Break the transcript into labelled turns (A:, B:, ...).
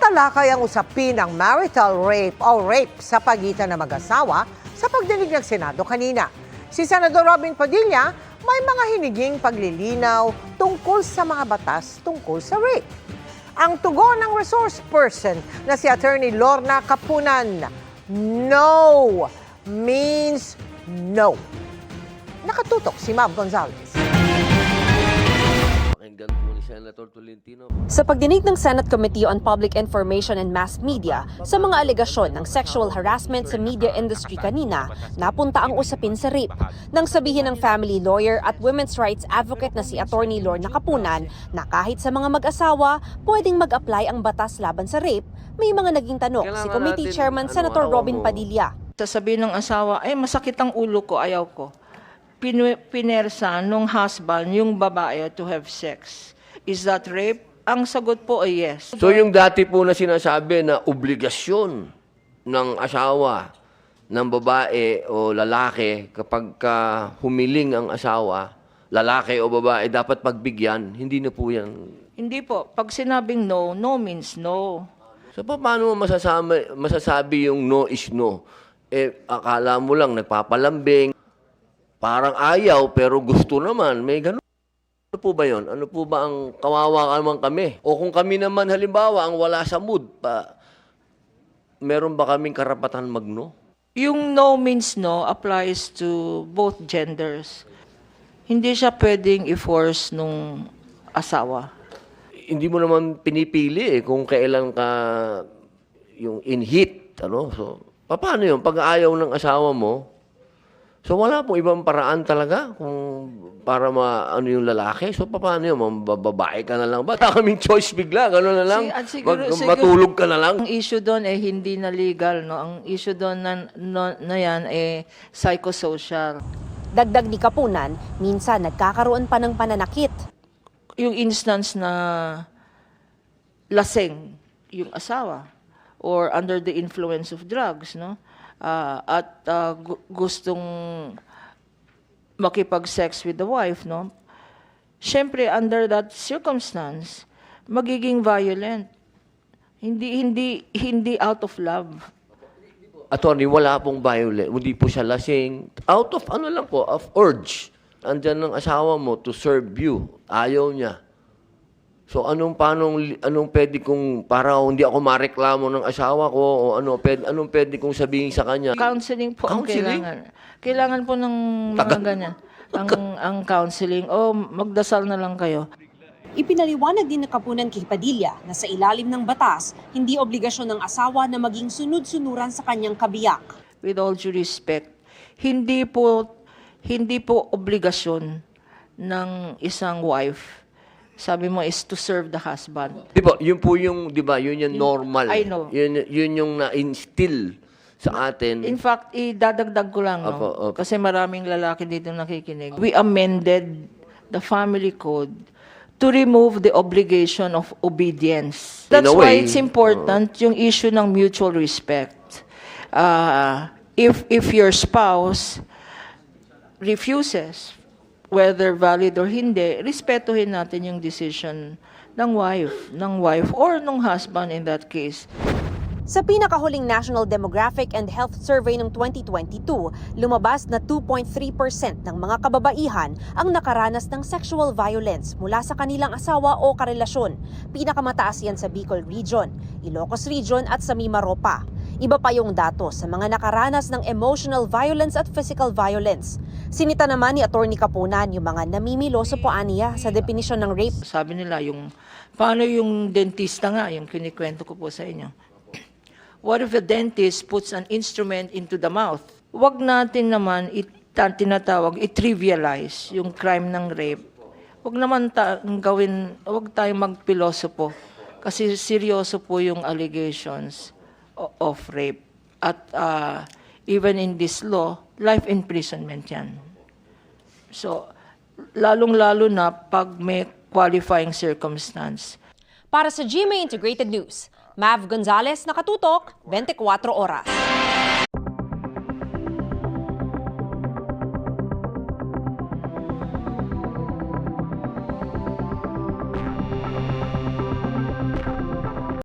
A: Matalakay ang usapin ng marital rape o rape sa pagitan ng mag-asawa sa pagdinig ng Senado kanina. Si Senador Robin Padilla may mga hiniging paglilinaw tungkol sa mga batas tungkol sa rape. Ang tugon ng resource person na si Attorney Lorna Capunan, no means no. Nakatutok si Mav Gonzalez.
B: Pakinggan po ni Senator Tolentino.
C: Sa pagdinig ng Senate Committee on Public Information and Mass Media sa mga alegasyon ng sexual harassment sa media industry kanina, napunta ang usapin sa rape. Nang sabihin ng family lawyer at women's rights advocate na si Attorney Lorna Capunan na kahit sa mga mag-asawa, pwedeng mag-apply ang batas laban sa rape, may mga naging tanong si Committee Chairman Senator Robin Padilla.
D: Sasabihin ng asawa, masakit ang ulo ko, ayaw ko. Pinersa nung husband yung babae to have sex. Is that rape? Ang sagot po ay yes.
B: So yung dati po na sinasabi na obligasyon ng asawa, ng babae o lalaki kapag humiling ang asawa, lalaki o babae, dapat pagbigyan, hindi na po yan.
D: Hindi po. Pag sinabing no, no means no.
B: So paano mo masasabi yung no is no? Akala mo lang nagpapalambing, parang ayaw pero gusto naman, may ganun. Ano po ba yun? Ano po ba ang kawawa naman kami? O kung kami naman halimbawa ang wala sa mood, meron ba kaming karapatan magno?
D: Yung no means no applies to both genders. Hindi siya pwedeng i-force nung asawa.
B: Hindi mo naman pinipili kung kailan ka yung in heat. Ano? So, paano yun? Pag ayaw ng asawa mo, so wala pong ibang paraan talaga kung para ano yung lalaki. So paano yun? Babae ka na lang. Bata kaming choice bigla. Gano'n na lang. Matulog ka na lang.
D: Ang issue doon hindi na legal. No? Ang issue doon na yan psychosocial.
C: Dagdag ni Capunan, minsan nagkakaroon pa ng pananakit.
D: Yung instance na laseng yung asawa or under the influence of drugs, no? At gustong makipag-sex with the wife, no? Siyempre, under that circumstance, magiging violent. Hindi out of love.
B: Attorney, wala pong violent. Hindi po siya lasing. Out of of urge. Andyan ng asawa mo to serve you. Ayaw niya. So anong pwede kong para hindi ako mareklamo ng asawa ko o anong pwede kong sabihin sa kanya?
D: Counseling po ang kailangan. Kailangan po ng mga ganyan. Ang counseling magdasal na lang kayo.
C: Ipinaliwanag din ng Capunan kay Padilla na sa ilalim ng batas, hindi obligasyon ng asawa na maging sunod-sunuran sa kanyang kabiyak.
D: With all due respect, hindi po obligasyon ng isang wife. Sabi mo is to serve the husband.
B: Yun po yung, yun yung normal.
D: I know.
B: Yun yung na-instill sa atin.
D: In fact, idadagdag ko lang, no?
B: Opo.
D: Kasi maraming lalaki dito nakikinig. We amended the family code to remove the obligation of obedience. That's why it's important yung issue ng mutual respect. If your spouse refuses, whether valid or hindi, respetuhin natin yung decision ng wife or ng husband in that case.
C: Sa pinakahuling National Demographic and Health Survey ng 2022, lumabas na 2.3% ng mga kababaihan ang nakaranas ng sexual violence mula sa kanilang asawa o karelasyon. Pinakamataas yan sa Bicol Region, Ilocos Region at sa Mimaropa. Iba pa yung datos sa mga nakaranas ng emotional violence at physical violence. Sinita naman ni Attorney Capunan yung mga namimiloso po aniya sa definisyon ng rape.
D: Sabi nila, paano yung dentista nga, yung kinikwento ko po sa inyo. What if a dentist puts an instrument into the mouth? Huwag natin naman i-trivialize yung crime ng rape. Huwag naman huwag tayong magpilosopo kasi seryoso po yung allegations of rape. At even in this law, life imprisonment yan. So, lalong-lalo na pag may qualifying circumstance.
C: Para sa GMA Integrated News, Mav Gonzalez, nakatutok, 24 oras.